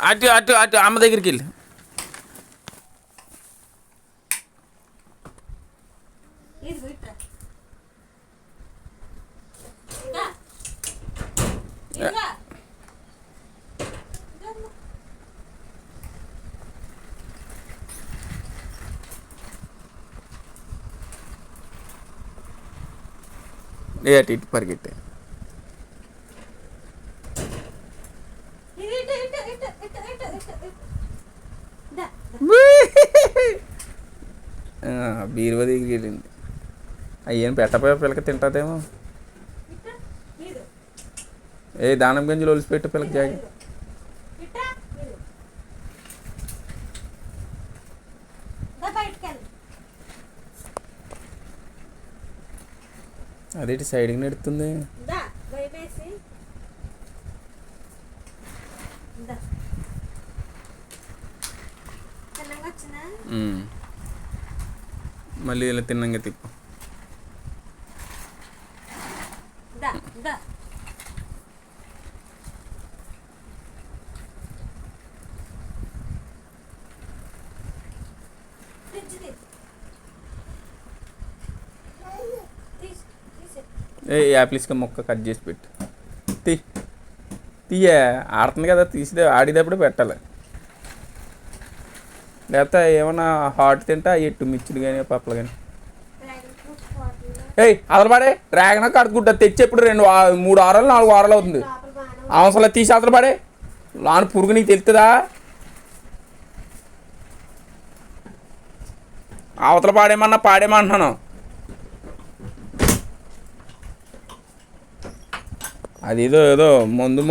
అటు అటు అటు అమ్మ దగ్గరికి వెళ్ళి. అటు ఇటు పరిగెట్టే. బీరువా దగ్గరికి వెళ్ళింది. అయ్యేం పెట్టపోయా పిల్లకి తింటుందేమో. దానం గంజలు ఒలిసిపెట్టు పిల్లకి జాగి. అదేంటి సైడ్కి నెడుతుంది. మళ్ళీ ఇలా తిన్నంగా తిప్పు. యాపిల్స్కి మొక్క కట్ చేసి పెట్టు. తీయ ఆడుతుంది కదా, తీసి ఆడేటప్పుడు పెట్టాలి. లేకపోతే ఏమన్నా హాట్ తింటా ఎట్టు మిర్చిలు కానీ పప్పులు కానీ. అసలు పడే డ్రాగన్ కడుక్కుంటా తెచ్చి ఎప్పుడు 3 వారాలు 4 వారాలు అవుతుంది. అవసరం తీసి అసలు పడే నాన్న పురుగు నీకు తెలుస్తుందా? అవతల పాడేమంటున్నాను. అది ఏదో మందు